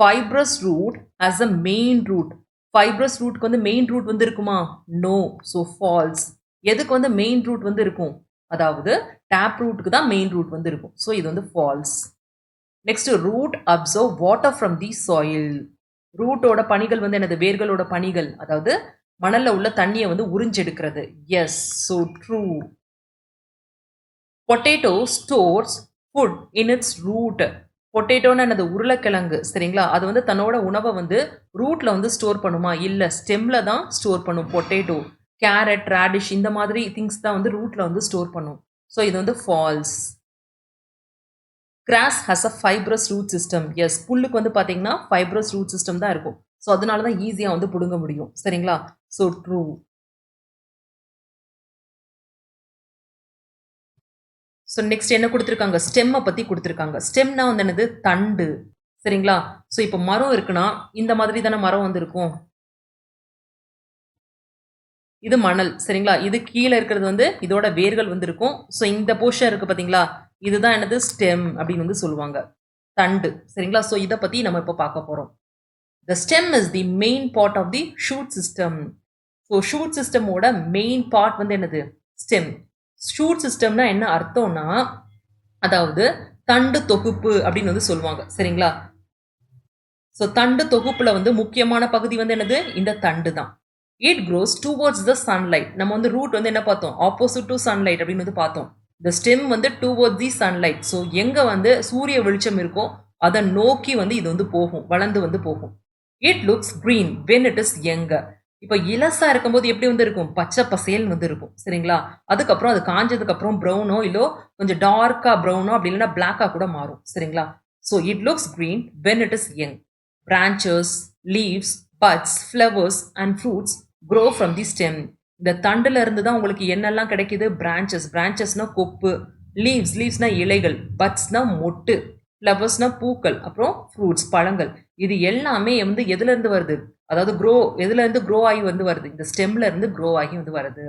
A: Fibrous root has a main root. Fibrous root வந்து main root வந்து இருக்குமா? No. So false. எதுக்கு வந்து main root வந்து இருக்கும்? அதாவது tap rootக்கு தான் main root வந்து இருக்கும். So இது வந்து false. Next, root absorb water from the soil. ரூட்டோட பணிகள் வந்து என்னது? வேர்களோட பணிகள், அதாவது மணல்ல உள்ள தண்ணியை வந்து உறிஞ்செடுக்கிறது. Yes, so true. Potato stores food in its root. பொட்டேட்டோன்னு என்னது? உருளைக்கிழங்கு. சரிங்களா? அது வந்து தன்னோட உணவை வந்து ரூட்ல வந்து ஸ்டோர் பண்ணுமா? இல்லை, ஸ்டெம்ல தான் ஸ்டோர் பண்ணும். பொட்டேட்டோ, கேரட், ரேடிஷ் இந்த மாதிரி திங்ஸ் தான் வந்து ரூட்ல வந்து ஸ்டோர் பண்ணும். ஸோ இது வந்து false. Grass has a fibrous root system. Yes, புல்லுக்கு வந்து பார்த்தீங்கன்னா ஃபைப்ரஸ் ரூட் சிஸ்டம் தான் இருக்கும். ஸோ அதனால தான் ஈஸியாக வந்து பிடுங்க முடியும். சரிங்களா? So true. ஸோ நெக்ஸ்ட் என்ன கொடுத்துருக்காங்க? ஸ்டெம்மை பற்றி கொடுத்துருக்காங்க. ஸ்டெம்னா வந்து என்னது? தண்டு. சரிங்களா? ஸோ இப்போ மரம் இருக்குன்னா இந்த மாதிரி தானே மரம் வந்து இருக்கும். இது மணல். சரிங்களா? இது கீழே இருக்கிறது வந்து இதோட வேர்கள் வந்து இருக்கும். ஸோ இந்த போர்ஷன் இருக்கு பார்த்தீங்களா? இதுதான் என்னது? ஸ்டெம் அப்படின்னு வந்து சொல்லுவாங்க. தண்டு. சரிங்களா? ஸோ இதை பற்றி நம்ம இப்போ பார்க்க போகிறோம். The stem is the main part of the shoot system. So shoot சிஸ்டமோட மெயின் பார்ட் வந்து என்னது? ஸ்டெம். ஷூட் சிஸ்டம்னா என்ன அர்த்தம்னா, அதாவது தண்டு தொகுப்பு அப்படின்னு வந்து சொல்லுவாங்க. சரிங்களா? ஸோ தண்டு தொகுப்புல வந்து முக்கியமான பகுதி வந்து என்னது? இந்த தண்டு தான். It cross towards the sunlight. நம்ம வந்து ரூட் வந்து என்ன பார்த்தோம்? ஆப்போசிட் டு சன்லைட் அப்படின்னு வந்து பார்த்தோம். இந்த ஸ்டெம் வந்து டுவர்ட்ஸ் தி சன்லைட். ஸோ எங்க வந்து சூரிய வெளிச்சம் இருக்கோ அதை நோக்கி வந்து இது வந்து போகும், வளர்ந்து வந்து போகும். It looks green when it is younger. இப்போ இலசா இருக்கும்போது எப்படி வந்து இருக்கும்? பச்சை பசேல் வந்து இருக்கும். சரிங்களா? அதுக்கப்புறம் அது காஞ்சதுக்கு அப்புறம் ப்ரௌனோ இல்லோ கொஞ்சம் டார்க்கா ப்ரௌனோ அப்படி இல்லைன்னா பிளாக்கா கூட மாறும். சரிங்களா? So it looks green when it is young. Branches, leaves, buds, flowers and fruits grow from the stem. இந்த தண்டுல இருந்து தான் உங்களுக்கு என்னெல்லாம் கிடைக்குது? பிரான்ச்சஸ். பிரான்ச்சஸ்னா கொப்பு, லீவ்ஸ், லீவ்ஸ்னா இலைகள், பட்ஸ்னா மொட்டு, ஃப்ளவர்ஸ்னா பூக்கள், அப்புறம் ஃப்ரூட்ஸ் பழங்கள். இது எல்லாமே வந்து எதுல இருந்து வருது? அதாவது எதுல இருந்து க்ரோ ஆகி வந்து வருது? இந்த ஸ்டெம்ல இருந்து க்ரோ ஆகி வந்து வருது.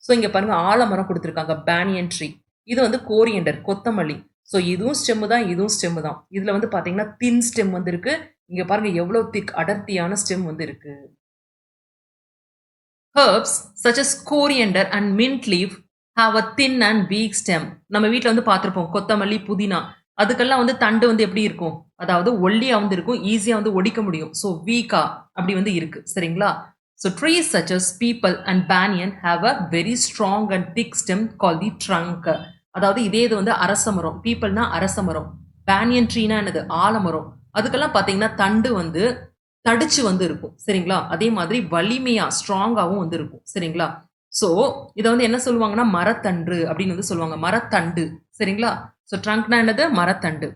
A: ஸோ இங்க பாருங்க, ஆலமரம் கொடுத்துருக்காங்க, பேனியன் ட்ரீ. இது வந்து கோரியண்டர், கொத்தமல்லி. ஸோ இதுவும் ஸ்டெம்மு தான், இதுவும் ஸ்டெம்மு தான். இதுல வந்து பாத்தீங்கன்னா தின் ஸ்டெம் வந்து இருக்கு. இங்க பாருங்க எவ்வளவு திக் அடர்த்தியான ஸ்டெம் வந்து இருக்கு. Herbs such as coriander and mint leaf have a thin and weak stem. நம்ம வீட்டில் வந்து பார்த்துருப்போம் கொத்தமல்லி, புதினா. அதுக்கெல்லாம் வந்து தண்டு வந்து எப்படி இருக்கும்? அதாவது ஒல்லியா வந்து இருக்கும், ஈஸியா வந்து ஒடிக்க முடியும். ஸோ வீக்கா அப்படி வந்து இருக்கு. சரிங்களா? So trees such as peepal and banyan have a very strong and thick stem called the trunk. அதாவது இதே இது வந்து அரச மரம். பீப்பிள்னா அரச மரம். பேனியன் ட்ரீனா என்னது ஆலமரம். அதுக்கெல்லாம் பார்த்தீங்கன்னா தண்டு வந்து தடிச்சு வந்து இருக்கும். சரிங்களா? அதே மாதிரி வலிமையா ஸ்ட்ராங்காவும் வந்து இருக்கும். சரிங்களா? ஸோ இதை வந்து என்ன சொல்லுவாங்கன்னா மரத்தண்டு அப்படின்னு வந்து சொல்லுவாங்க. மரத்தண்டு. சரிங்களா? ஸோ ட்ரங்க்னா என்னது மரத்தண்டு.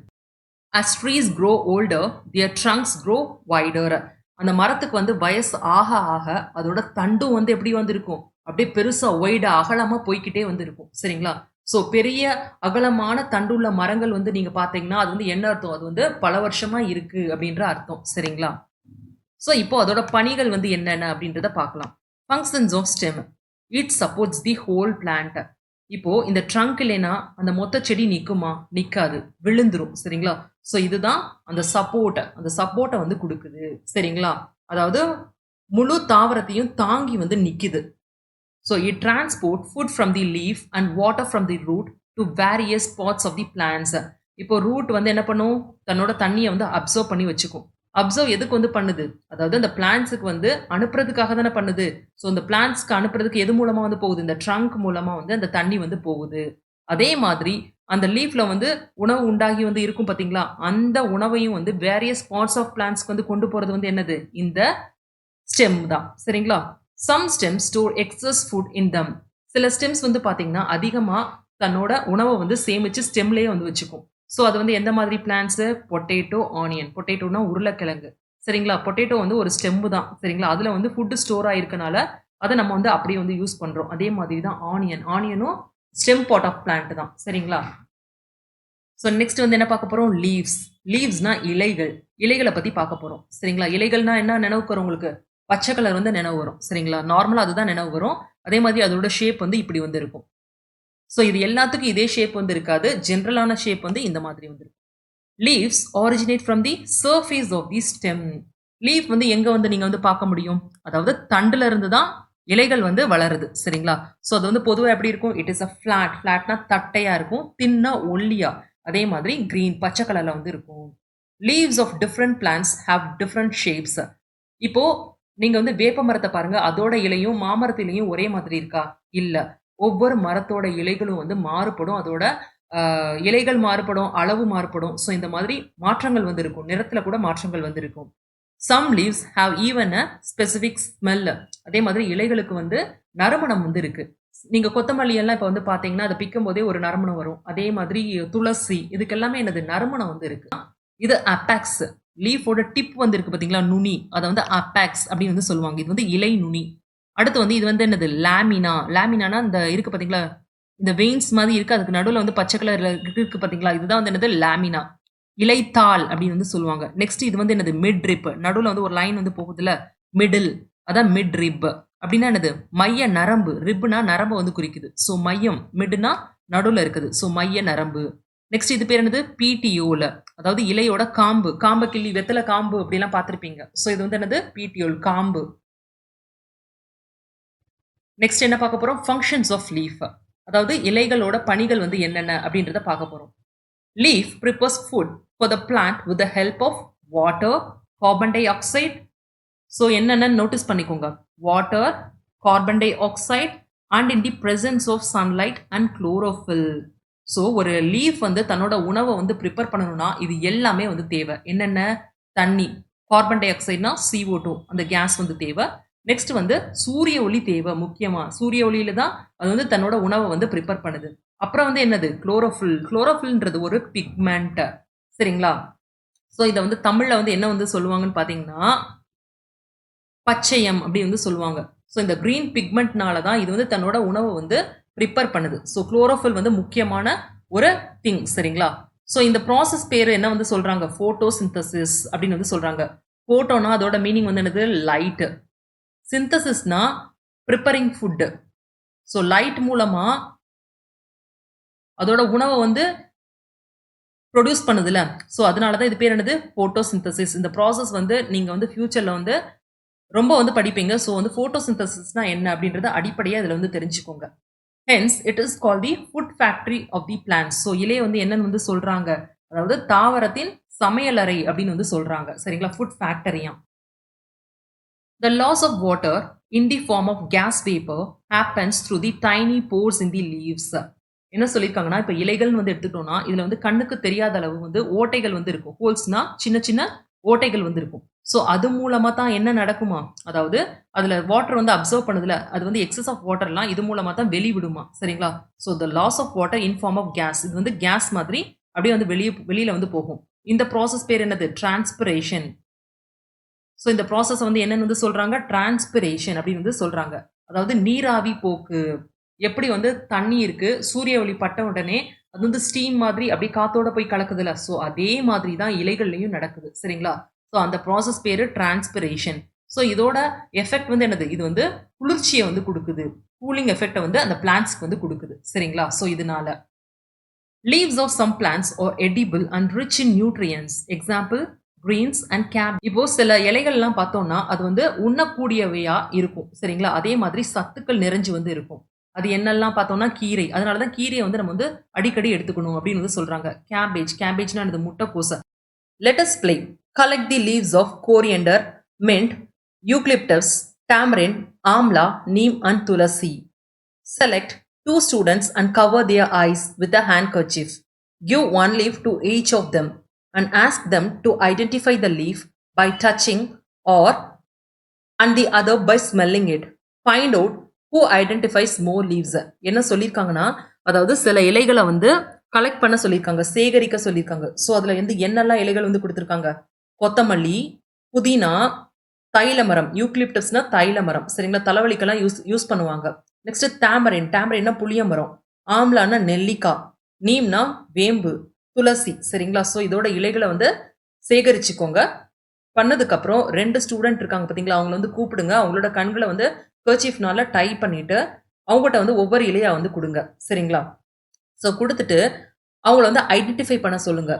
A: As trees grow older, their trunks grow wider. அந்த மரத்துக்கு வந்து வயசு ஆக ஆக அதோட தண்டும் வந்து எப்படி வந்து இருக்கும் அப்படியே பெருசா ஒய்டா அகலமா போய்க்கிட்டே வந்து இருக்கும். சரிங்களா? ஸோ பெரிய அகலமான தண்டுள்ள மரங்கள் வந்து நீங்க பாத்தீங்கன்னா அது வந்து என்ன அர்த்தம்? அது வந்து பல வருஷமா இருக்கு அப்படின்ற அர்த்தம். சரிங்களா? ஸோ இப்போ அதோட பணிகள் வந்து என்னென்ன அப்படின்றத பார்க்கலாம். Functions of stem. It supports the whole plant. இப்போ இந்த ட்ரங்க் இல்லைன்னா அந்த மொத்த செடி நிக்குமா? நிக்காது, விழுந்துரும். சரிங்களா? ஸோ இதுதான் அந்த சப்போர்ட்டை வந்து கொடுக்குது. சரிங்களா? அதாவது முழு தாவரத்தையும் தாங்கி வந்து நிக்குது. So it transport food from the leaf and water from the root to various parts of the plants. இப்போ ரூட் வந்து என்ன பண்ணும்? தன்னோட தண்ணியை வந்து அப்சர்வ் பண்ணி வச்சுக்கும். அப்சர்வ் எதுக்கு வந்து பண்ணுது? அதாவது அந்த பிளான்ட்ஸுக்கு வந்து அனுப்புறதுக்காக தானே பண்ணுது. ஸோ அந்த பிளான்ட்ஸ்க்கு அனுப்புறதுக்கு எது மூலமா வந்து போகுது? இந்த ட்ரங்க் மூலமா வந்து அந்த தண்ணி வந்து போகுது. அதே மாதிரி அந்த லீஃப்ல வந்து உணவு உண்டாகி வந்து இருக்கும் பாத்தீங்களா? அந்த உணவையும் வந்து வேரியஸ் பார்ட்ஸ் ஆஃப் பிளான்ட்ஸ்க்கு வந்து கொண்டு போறது வந்து என்னது? இந்த ஸ்டெம் தான். சரிங்களா? Some stems store excess food in them. சில ஸ்டெம்ஸ் வந்து பாத்தீங்கன்னா அதிகமா தன்னோட உணவை வந்து சேமிச்சு ஸ்டெம்லயே வந்து வச்சுக்கும். ஸோ அது வந்து எந்த மாதிரி பிளான்ட்ஸ்? Potato, onion. பொட்டேட்டோனா உருளைக்கிழங்கு. சரிங்களா? பொட்டேட்டோ வந்து ஒரு ஸ்டெம்பு தான். சரிங்களா? அதுல வந்து ஃபுட் ஸ்டோர் ஆயிருக்கனால அதை நம்ம வந்து அப்படியே வந்து யூஸ் பண்றோம். அதே மாதிரி தான் ஆனியன். ஆனியனும் ஸ்டெம் பார்ட் ஆஃப் பிளான்ட் தான். சரிங்களா? ஸோ நெக்ஸ்ட் வந்து என்ன பார்க்க போறோம்? லீவ்ஸ். லீவ்ஸ்னா இலைகள். இலைகளை பத்தி பார்க்க போறோம். சரிங்களா? இலைகள்னா என்ன நினைவுக்கு வரும் உங்களுக்கு? பச்சை கலர் வந்து நினைவு வரும். சரிங்களா? நார்மலா அதுதான் நினைவு வரும். அதே மாதிரி அதோட ஷேப் வந்து இப்படி வந்து இருக்கும். ஸோ இது எல்லாத்துக்கும் இதே ஷேப் வந்து இருக்காது. ஜென்ரலான ஷேப் வந்து இந்த மாதிரி வந்து இருக்கும். Leaves originate from the surface of the stem. Leaf வந்து எங்க வந்து நீங்க வந்து பார்க்க முடியும்? அதாவது தண்டுல இருந்து தான் இலைகள் வந்து வளருது. சரிங்களா? ஸோ அது வந்து பொதுவாக எப்படி இருக்கும்? It is a flat. ஃபிளாட்னா தட்டையா இருக்கும். தின்னா ஒல்லியா. அதே மாதிரி கிரீன் பச்சை கலர்ல வந்து இருக்கும். Leaves of different plants have different shapes. இப்போ நீங்க வந்து வேப்ப மரத்தை பாருங்க. அதோட இலையும் மாமரத்து இலையும் ஒரே மாதிரி இருக்கா? இல்ல. ஒவ்வொரு மரத்தோட இலைகளும் வந்து மாறுபடும். அதோட இலைகள் மாறுபடும், அளவு மாறுபடும். ஸோ இந்த மாதிரி மாற்றங்கள் வந்து இருக்கும். நிறத்துல கூட மாற்றங்கள் வந்து இருக்கும். Some leaves have even a specific smell. அதே மாதிரி இலைகளுக்கு வந்து நறுமணம் வந்து இருக்கு. நீங்க கொத்தமல்லி எல்லாம் இப்ப வந்து பாத்தீங்கன்னா அதை பிக்கும் போதே ஒரு நறுமணம் வரும். அதே மாதிரி துளசி இதுக்கெல்லாமே என்னது நறுமணம் வந்து இருக்கு. இது அப்பாக்ஸ். லீஃபோட டிப் வந்து இருக்கு பாத்தீங்களா? நுனி. அதை வந்து அப்பாக்ஸ் அப்படின்னு வந்து சொல்லுவாங்க. இது வந்து இலை நுனி. அடுத்து வந்து இது வந்து என்னது? லாமினா. லாமினானா இந்த இருக்கு பாத்தீங்களா? இந்த வெயின்ஸ் மாதிரி இருக்கு. அதுக்கு நடுவுல வந்து பச்சை கலர்ல இருக்கு பாத்தீங்களா? இதுதான் வந்து என்னது? லாமினா. இலைத்தாள் அப்படின்னு வந்து சொல்லுவாங்க. நெக்ஸ்ட் இது வந்து என்னது? Midrib. நடுவுல வந்து ஒரு லைன் வந்து போகுதுல மிடில். அதான் மிட் ரிப். அப்படின்னா என்னது? மைய நரம்பு. ரிப்னா நரம்பு வந்து குறிக்குது. ஸோ மையம். மிட்னா நடுவுல இருக்குது. ஸோ மைய நரம்பு. நெக்ஸ்ட் இது பேர் என்னது? பீட்டியோல. அதாவது இலையோட காம்பு. காம்பை கிள்ளி வெத்தலை காம்பு அப்படிலாம் பார்த்திருப்பீங்க. ஸோ இது வந்து என்னது? பீட்டியோல் காம்பு. நெக்ஸ்ட் என்ன பார்க்க போறோம்? Functions of leaf. அதாவது இலைகளோட பணிகள் வந்து என்னென்ன அப்படின்றத பார்க்க போறோம். Leaf prepares food for the plant with the help of water, carbon dioxide. So என்னென்னு நோட்டீஸ் பண்ணிக்கோங்க. Water, carbon dioxide and in the presence of sunlight and chlorophyll. So ஒரு லீஃப் வந்து தன்னோட உணவை வந்து ப்ரிப்பேர் பண்ணணும்னா இது எல்லாமே வந்து தேவை. என்னென்ன? தண்ணி, கார்பன் டை ஆக்சைடுனா CO2 அந்த கேஸ் வந்து தேவை. நெக்ஸ்ட் வந்து சூரிய ஒளி தேவை. முக்கியமா சூரிய ஒளியில தான் அது வந்து தன்னோட உணவை வந்து ப்ரிப்பேர் பண்ணுது. அப்புறம் வந்து என்னது? குளோரோஃபில். குளோரோஃபில்ன்றது ஒரு பிக்மெண்ட். சரிங்களா? ஸோ இதை வந்து தமிழ்ல வந்து என்ன வந்து சொல்லுவாங்கன்னு பாத்தீங்கன்னா பச்சையம் அப்படி வந்து சொல்லுவாங்க. ஸோ இந்த கிரீன் பிக்மெண்ட்னால தான் இது வந்து தன்னோட உணவை வந்து ப்ரிப்பேர் பண்ணுது. ஸோ குளோரோஃபில் வந்து முக்கியமான ஒரு திங். சரிங்களா? ஸோ இந்த ப்ராசஸ் பேர் என்ன வந்து சொல்றாங்க? போட்டோசிந்தசிஸ் அப்படின்னு வந்து சொல்றாங்க. போட்டோனா அதோட மீனிங் வந்து என்னது? லைட். சிந்தசிஸ்னா ப்ரிப்பரிங் ஃபுட். ஸோ லைட் மூலமா அதோட உணவை வந்து ப்ரொடியூஸ் பண்ணுதுல. ஸோ அதனால தான் இது பேர் என்னது? போட்டோசிந்தசிஸ். இந்த ப்ராசஸ் வந்து நீங்க வந்து ஃபியூச்சர்ல வந்து ரொம்ப வந்து படிப்பீங்க. ஸோ வந்து போட்டோசிந்தசிஸ்னா என்ன அப்படின்றத அடிப்படையாக இதில் வந்து தெரிஞ்சுக்கோங்க. Hence it is call the food factory of the plants. So இலையை வந்து என்னன்னு வந்து சொல்றாங்க? அதாவது தாவரத்தின் சமையலறை அப்படின்னு வந்து சொல்றாங்க. சரிங்களா? Food ஃபேக்டரியா. The loss of water in the form of gas vapor happens through the tiny pores in the leaves. என்ன சொல்லியிருக்காங்கன்னா, இப்ப இலைகள்னு வந்து எடுத்துட்டோம்னா, இதுல வந்து கண்ணுக்கு தெரியாத அளவு வந்து ஓட்டைகள் வந்து இருக்கும். ஹோல்ஸ்னா சின்ன சின்ன ஓட்டைகள் வந்து இருக்கும். ஸோ அது மூலமா தான் என்ன நடக்குமா? அதாவது அதுல வாட்டர் வந்து அப்சர்வ் பண்ணுதுல, அது வந்து எக்ஸஸ் ஆஃப் வாட்டர்லாம் இது மூலமா தான் வெளிவிடுமா. சரிங்களா? So the loss of water in form of gas. இது வந்து கேஸ் மாதிரி அப்படியே வந்து வெளியில வந்து போகும். இந்த ப்ராசஸ் பேர் என்னது? டிரான்ஸ்பிரேஷன். ஸோ இந்த ப்ராசஸ் வந்து என்னன்னு வந்து சொல்றாங்க? டிரான்ஸ்பிரேஷன் அப்படின்னு வந்து சொல்றாங்க. அதாவது நீராவி போக்கு. எப்படி வந்து தண்ணி இருக்கு, சூரிய ஒளி பட்ட உடனே அது வந்து ஸ்டீம் மாதிரி அப்படியே காத்தோட போய் கலக்குதுல்ல, ஸோ அதே மாதிரி தான் இலைகள்லயும் நடக்குது. சரிங்களா? ஸோ அந்த ப்ராசஸ் பேரு டிரான்ஸ்பிரேஷன். ஸோ இதோட எஃபெக்ட் வந்து என்னது? இது வந்து குளிர்ச்சியை வந்து குடுக்குது. கூலிங் எஃபெக்ட்ட வந்து அந்த பிளான்ட்ஸ்க்கு வந்து குடுக்குது. சரிங்களா? ஸோ இதனால. Leaves of some plants are edible and rich in nutrients. Example, greens and cabbage. இப்போ சில இலைகள்லாம் பார்த்தோம்னா, அது வந்து உண்ணக்கூடியவையா இருக்கும். சரிங்களா? அதே மாதிரி சத்துக்கள் நிறைஞ்சு வந்து இருக்கும். அது என்னெல்லாம் பார்த்தோம்னா, கீரை. அதனால தான் கீரைய வந்து நம்ம வந்து அடிக்கடி எடுத்துக்கணும் அப்படின்னு வந்து சொல்றாங்க. கேபேஜ். கேபேஜ்னா என்னது? முட்டைக்கோசு. Let us play. Collect the leaves of coriander, mint, eucalyptus, tamarind, amla, neem and tulasi. Select two students and cover their eyes with a handkerchief. Give one leaf to each of them and ask them to identify the leaf by touching or and the other by smelling it. Find out who identifies more leaves. என்ன சொல்லியிருக்காங்கன்னா, அதாவது சில இலைகளை வந்து கலெக்ட் பண்ண சொல்லியிருக்காங்க, சேகரிக்க சொல்லியிருக்காங்க. ஸோ அதில் வந்து என்னெல்லாம் இலைகள் வந்து கொடுத்துருக்காங்க? கொத்தமல்லி, புதினா, தைல மரம். யூக்லிப்டஸ்னா தைல மரம். சரிங்களா? தலைவலிக்கெல்லாம் யூஸ் பண்ணுவாங்க. நெக்ஸ்ட் தாமரின். தாமரின்னா புளிய மரம். ஆம்லான்னா நெல்லிக்காய். நீம்னா வேம்பு. துளசி. சரிங்களா? ஸோ இதோட இலைகளை வந்து சேகரிச்சுக்கோங்க. பண்ணதுக்கு அப்புறம் 2 ஸ்டூடெண்ட் இருக்காங்க பார்த்தீங்களா? அவங்கள வந்து கூப்பிடுங்க. அவங்களோட கண்களை வந்து கர்ச்சீஃப்னால டை பண்ணிட்டு அவங்ககிட்ட வந்து ஒவ்வொரு இலையா வந்து கொடுங்க. சரிங்களா? ஸோ கொடுத்துட்டு அவங்கள வந்து ஐடென்டிஃபை பண்ண சொல்லுங்க.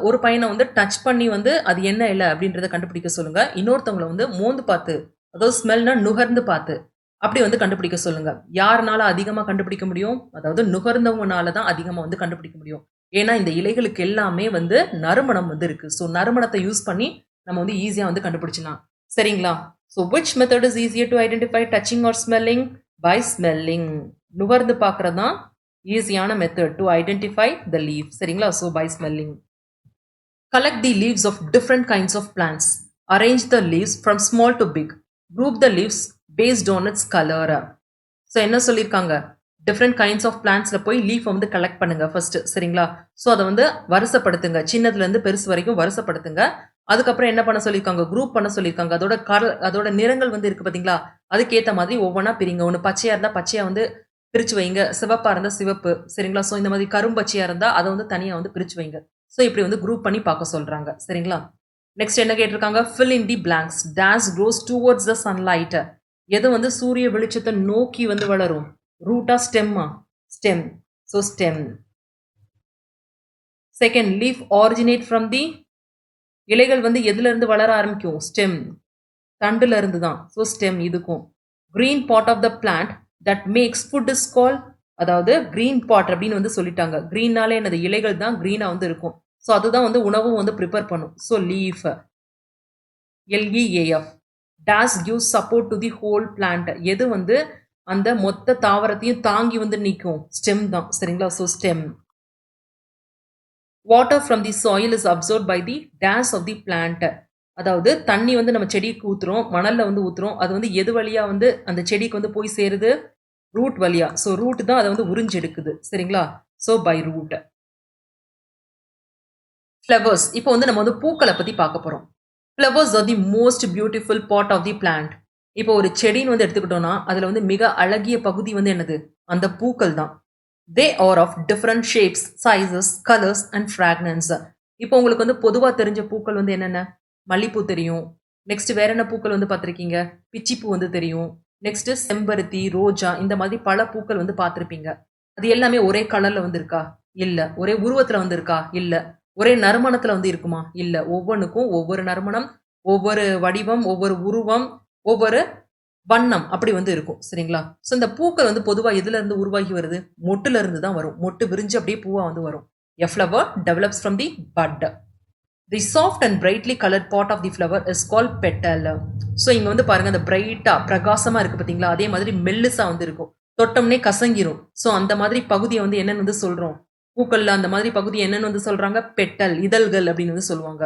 A: ஒரு பையனை வந்து டச் பண்ணி வந்து அது என்ன இலை அப்படின்றத கண்டுபிடிக்க சொல்லுங்க. இன்னொருத்தவங்கள வந்து மோந்து பார்த்து, அதாவது ஸ்மெல்னா நுகர்ந்து பார்த்து அப்படி வந்து கண்டுபிடிக்க சொல்லுங்க. யாருனால அதிகமா கண்டுபிடிக்க முடியும்? அதாவது நுகர்ந்தவங்கனால தான் அதிகமா வந்து கண்டுபிடிக்க முடியும். ஏன்னா இந்த இலைகளுக்கு எல்லாமே வந்து நறுமணம் வந்து இருக்கு. ஸோ நறுமணத்தை யூஸ் பண்ணி நம்ம வந்து ஈஸியா வந்து கண்டுபிடிச்சிடலாம். சரிங்களா? So which method is easier to identify, touching or smelling? By smelling. நுகர்ந்து பார்க்கறது தான் ஈஸியான method to identify the leaf. சரிங்களா? So by smelling. Collect the leaves of different kinds of plants. Arrange the leaves from small to big. Group the leaves based on its color. So என்ன சொல்லியிருக்காங்க? டிஃப்ரெண்ட் கைண்ட்ஸ் ஆஃப் பிளான்ட்ஸில் போய் லீஃப் வந்து கலெக்ட் பண்ணுங்க ஃபர்ஸ்ட். சரிங்களா? ஸோ அதை வந்து வரிசைப்படுத்துங்க. சின்னதுலேருந்து பெருசு வரைக்கும் வரிசைப்படுத்துங்க. அதுக்கப்புறம் என்ன பண்ண சொல்லியிருக்காங்க? குரூப் பண்ண சொல்லியிருக்காங்க. அதோட நிறங்கள் வந்து இருக்கு பார்த்தீங்களா? அதுக்கேற்ற மாதிரி ஒவ்வொன்றா பிரிங்க. ஒன்று பச்சையாக இருந்தால் பச்சையாக வந்து பிரிச்சு வைங்க. சிவப்பா இருந்தா சிவப்பு. சரிங்களா? ஸோ இந்த மாதிரி கரும்பச்சையா இருந்தா அதை வந்து தனியா வந்து பிரிச்சு வைங்க. ஸோ இப்படி வந்து குரூப் பண்ணி பார்க்க சொல்றாங்க. சரிங்களா? நெக்ஸ்ட் என்ன கேட்டிருக்காங்க? fill in the blanks. Dash grows towards the sunlight. எது வந்து சூரிய வெளிச்சத்தை நோக்கி வந்து வளரும்? ரூட்டா ஸ்டெம்மா? Stem. So stem. Second, leaf originate from the. இலைகள் வந்து எதுல இருந்து வளர ஆரம்பிக்கும்? ஸ்டெம். தண்டுல இருந்து தான். ஸோ ஸ்டெம் இதுக்கும். green part of the plant that makes food is called. அதாவது கிரீன் பாட் அப்படின்னு வந்து சொல்லிட்டாங்க. கிரீன்னாலே என்னது? இலைகள் தான் கிரீனா வந்து இருக்கும். ஸோ அதுதான் வந்து உணவும் வந்து ப்ரிப்பேர் பண்ணும். So leaf. LEAF. Days give support to the whole plant. எது வந்து அந்த மொத்த தாவரத்தையும் தாங்கி வந்து நிற்கும்? ஸ்டெம் தான். சரிங்களா? So stem. Water from the soil is absorb by the டேஸ் ஆஃப் தி பிளான்ட். அதாவது தண்ணி வந்து நம்ம செடிக்கு ஊத்துறோம், மணல்ல வந்து ஊத்துறோம். அது வந்து எது வழியா வந்து அந்த செடிக்கு வந்து போய் சேருது? ரூட் வழியா. ஸோ ரூட் தான் அதை வந்து உறிஞ்செடுக்குது. சரிங்களா? So by root. ஃப்ளவர்ஸ். இப்போ வந்து நம்ம வந்து பூக்களை பத்தி பார்க்க போறோம். Flowers are the most beautiful part of the plant. இப்போ ஒரு செடின்னு வந்து எடுத்துக்கிட்டோம்னா அதுல வந்து மிக அழகிய பகுதி வந்து என்னது? அந்த பூக்கள் தான். They are of different shapes, sizes, colours and fragrance. இப்போ உங்களுக்கு வந்து பொதுவாக தெரிஞ்ச பூக்கள் வந்து என்னென்ன? மல்லிப்பூ தெரியும். நெக்ஸ்ட் வேற என்ன பூக்கள் வந்து பார்த்துருக்கீங்க? பிச்சிப்பூ வந்து தெரியும். நெக்ஸ்ட் செம்பருத்தி, ரோஜா, இந்த மாதிரி பல பூக்கள் வந்து பார்த்துருப்பீங்க. அது எல்லாமே ஒரே கலர்ல வந்து இருக்கா? இல்ல. ஒரே உருவத்துல வந்து இருக்கா? இல்ல. ஒரே நறுமணத்துல வந்து இருக்குமா? இல்ல. ஒவ்வொன்றுக்கும் ஒவ்வொரு நறுமணம், ஒவ்வொரு வடிவம், ஒவ்வொரு உருவம், ஒவ்வொரு வண்ணம் அப்படி வந்து இருக்கும். சரிங்களா? ஸோ இந்த பூக்கள் வந்து பொதுவா எதுல இருந்து உருவாகி வருது? மொட்டுல இருந்து தான் வரும். மொட்டு விரிஞ்சு அப்படியே பூவா வந்து வரும். A flower develops from the bud. The soft and brightly coloured part of the flower is call petal. So இங்கே வந்து பாருங்க, அந்த பிரைட்டாக பிரகாசமாக இருக்குது பார்த்தீங்களா, அதே மாதிரி மெல்லுசாக வந்து இருக்கும், தொட்டோம்னே கசங்கிரும். ஸோ அந்த மாதிரி பகுதியை வந்து என்னன்னு வந்து சொல்கிறோம், பூக்கள்ல அந்த மாதிரி பகுதி என்னன்னு வந்து சொல்கிறாங்க, பெட்டல், இதழ்கள் அப்படின்னு வந்து சொல்லுவாங்க.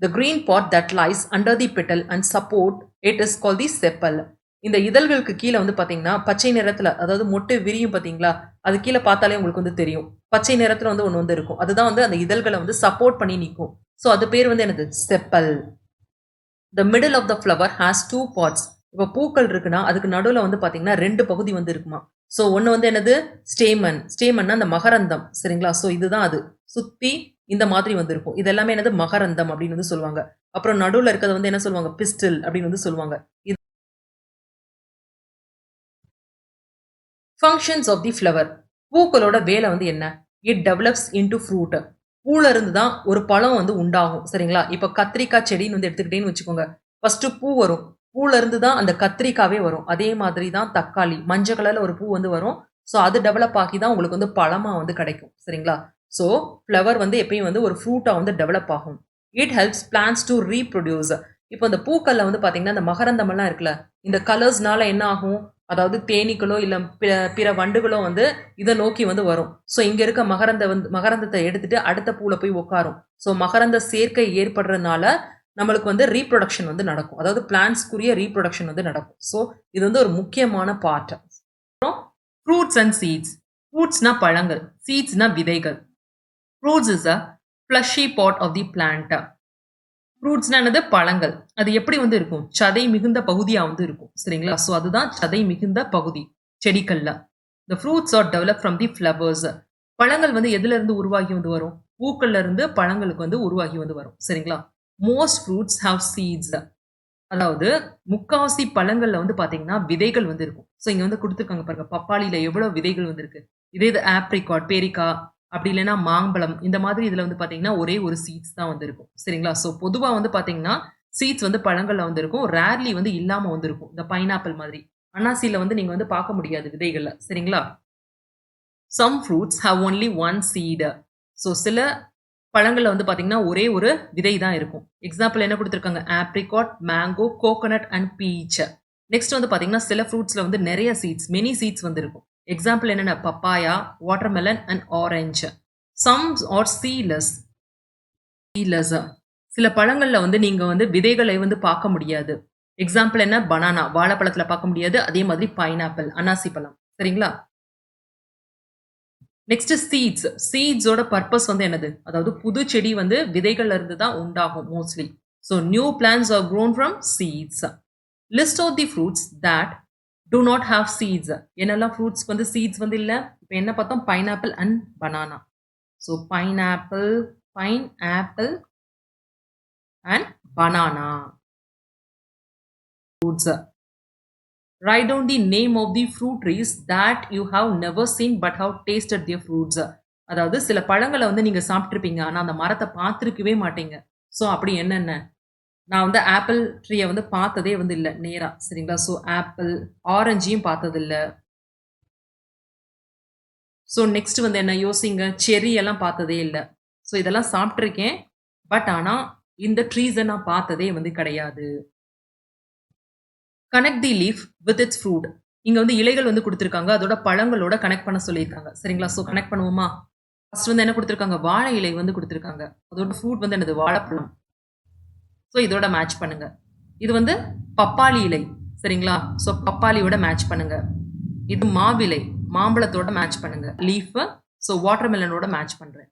A: The green part that lies under the petal and support it is call the sepal. இந்த இதழ்களுக்கு கீழே வந்து பார்த்தீங்கன்னா பச்சை நிறத்தில், அதாவது மொட்டு விரியும் பார்த்தீங்களா, அது கீழே பார்த்தாலே உங்களுக்கு வந்து தெரியும், பச்சை நிறத்தில் வந்து ஒன்று வந்து இருக்கும், அதுதான் வந்து அந்த இதழ்களை வந்து சப்போர்ட் பண்ணி நிற்கும். ஸோ அது பேர் வந்து என்னது, sepal. The middle of the flower has 2 parts. இப்போ பூக்கள் இருக்குன்னா அதுக்கு நடுவில் வந்து பார்த்தீங்கன்னா 2 பகுதி வந்து இருக்குமா. ஸோ ஒன்று வந்து என்னது, ஸ்டேமன். ஸ்டேமன்னா அந்த மகரந்தம், சரிங்களா. ஸோ இதுதான் அது, சுற்றி இந்த மாதிரி வந்து இருக்கும். இது எல்லாமே என்னது, மகரந்தம் அப்படின்னு வந்து சொல்லுவாங்க. அப்புறம் நடுவில் இருக்கிறத வந்து என்ன சொல்லுவாங்க, பிஸ்டில் அப்படின்னு வந்து சொல்லுவாங்க. இது ஃபங்க்ஷன்ஸ் ஆஃப் தி ஃப்ளவர். பூக்களோட வேலை வந்து என்ன, இட் டெவலப்ஸ் இன்டு ஃப்ரூட். பூல இருந்து தான் ஒரு பழம் வந்து உண்டாகும், சரிங்களா. இப்போ கத்திரிக்காய் செடின்னு வந்து எடுத்துக்கிட்டேன்னு வச்சுக்கோங்க, ஃபர்ஸ்ட் பூ வரும், பூல இருந்து தான் அந்த கத்திரிக்காவே வரும். அதே மாதிரி தான் தக்காளி, மஞ்சள் கலர்ல ஒரு பூ வந்து வரும். ஸோ அது டெவலப் ஆகி தான் உங்களுக்கு வந்து பழமா வந்து கிடைக்கும், சரிங்களா. ஸோ ஃப்ளவர் வந்து எப்பயும் வந்து ஒரு ஃப்ரூட்டா வந்து டெவலப் ஆகும். It helps plants to reproduce. இப்போ இந்த பூக்கள்ல வந்து பாத்தீங்கன்னா இந்த மகரந்தம் எல்லாம் இருக்குல்ல, இந்த கலர்ஸ்னால என்ன ஆகும், அதாவது தேனீக்களோ இல்ல பிற வண்டுகளோ வந்து இதை நோக்கி வந்து வரும். ஸோ இங்க இருக்க மகரந்தத்தை எடுத்துட்டு அடுத்த பூல போய் உட்காரும். ஸோ மகரந்த சேர்க்கை ஏற்படுறதுனால நம்மளுக்கு வந்து ரீப்ரொடக்ஷன் வந்து நடக்கும், அதாவது பிளான்ஸ்க்குரிய ரீப்ரொடக்ஷன் வந்து நடக்கும். ஸோ இது வந்து ஒரு முக்கியமான பார்ட். Fruits and seeds. ஃப்ரூட்ஸ்னா பழங்கள், சீட்ஸ்னா விதைகள். Fruits is a fleshy part of the plant. ஃப்ரூட்ஸ்னா என்னது, பழங்கள். அது எப்படி வந்து இருக்கும், சதை மிகுந்த பகுதியா வந்து இருக்கும், சரிங்களா. ஸோ அதுதான் சதை மிகுந்த பகுதி செடிகள்ல. The fruits are develop from the flowers. பழங்கள் வந்து எதுல இருந்து உருவாகி வந்து வரும், பூக்கள்ல இருந்து பழங்களுக்கு வந்து உருவாகி வந்து வரும், சரிங்களா. Most fruits have seeds. அதாவது முக்காவாசி பழங்கள்ல வந்து பாத்தீங்கன்னா விதைகள் வந்து இருக்கும். ஸோ இங்க வந்து கொடுத்துருக்காங்க பாருங்க, பப்பாளியில எவ்வளவு விதைகள் வந்து இருக்கு. இதே இது ஆப்ரிகாட், பேரிக்கா, அப்படி இல்லைன்னா மாம்பழம், இந்த மாதிரி இதுல வந்து பாத்தீங்கன்னா ஒரே ஒரு சீட்ஸ் தான் வந்து இருக்கும், சரிங்களா. ஸோ பொதுவா வந்து பாத்தீங்கன்னா சீட்ஸ் வந்து பழங்கள்ல வந்து இருக்கும், ரேர்லி வந்து இல்லாம வந்து இருக்கும். இந்த பைனாப்பிள் மாதிரி அன்னாசில வந்து நீங்க வந்து பார்க்க முடியாது விதைகள்ல, சரிங்களா. Some fruits have only one seed. So சில பழங்கள்ல வந்து பாத்தீங்கன்னா ஒரே ஒரு விதை தான் இருக்கும். எக்ஸாம்பிள் என்ன கொடுத்துருக்காங்க, apricot, mango, coconut and beach. Next வந்து பாத்தீங்கன்னா சில ஃப்ரூட்ஸ்ல வந்து நிறைய சீட்ஸ், மெனி சீட்ஸ் வந்து இருக்கும். எக்ஸாம்பிள் என்னென்ன, papaya, watermelon and orange. Some are seedless. சில பழங்கள்ல வந்து நீங்க வந்து விதைகளை வந்து பார்க்க முடியாது. எக்ஸாம்பிள் என்ன, பனானா, வாழைப்பழத்துல பார்க்க முடியாது. அதே மாதிரி பைனாப்பிள், அன்னாசி பழம், சரிங்களா. Next seeds. சீட்ஸோட பர்பஸ் வந்து என்னது, அதாவது புது செடி வந்து விதைகள்ல இருந்து தான் உண்டாகும் mostly. So new plants are grown from seeds. List of the fruits that do not have seeds. என்னெல்லாம் ஃப்ரூட்ஸ்க்கு வந்து சீட்ஸ் வந்து இல்லை, இப்போ என்ன பார்த்தோம், pineapple and banana. So pineapple and banana fruits. Write down the name of the fruit trees that you have never seen but have tasted their fruits. அதாவது சில பழங்களை வந்து நீங்க சாப்பிட்டுருப்பீங்க, ஆனா அந்த மரத்தை பார்த்துருக்கவே மாட்டீங்க. ஸோ அப்படி என்னென்ன, நான் வந்து ஆப்பிள் ட்ரீயை வந்து பார்த்ததே வந்து இல்லை நேரா, சரிங்களா. ஸோ ஆப்பிள், ஆரஞ்சையும் பார்த்தது இல்லை. ஸோ நெக்ஸ்ட் வந்து என்ன யோசிங்க, செர்ரி எல்லாம் பார்த்ததே இல்லை. ஸோ இதெல்லாம் சாப்பிட்ருக்கேன், பட் ஆனால் இந்த ட்ரீஸை நான் பார்த்ததே வந்து கிடையாது. Connect the leaf with it's fruit. இங்க வந்து இலைகள் வந்து கொடுத்துருக்காங்க, அதோட பழங்களோட கனெக்ட் பண்ண சொல்லியிருக்காங்க, சரிங்களா. ஸோ கனெக்ட் பண்ணுவோமா. ஃபர்ஸ்ட் வந்து என்ன கொடுத்துருக்காங்க, வாழை இலை வந்து கொடுத்துருக்காங்க, அதோட ஃப்ரூட் வந்து என்னது, வாழைப்பழம். ஸோ இதோட மேட்ச் பண்ணுங்க. இது வந்து பப்பாளி இலை, சரிங்களா. ஸோ பப்பாளியோட மேட்ச் பண்ணுங்க. இது மாவிலை, மாம்பழத்தோட மேட்ச் பண்ணுங்க. லீஃப், ஸோ வாட்டர்மெலனோட மேட்ச் பண்றேன்.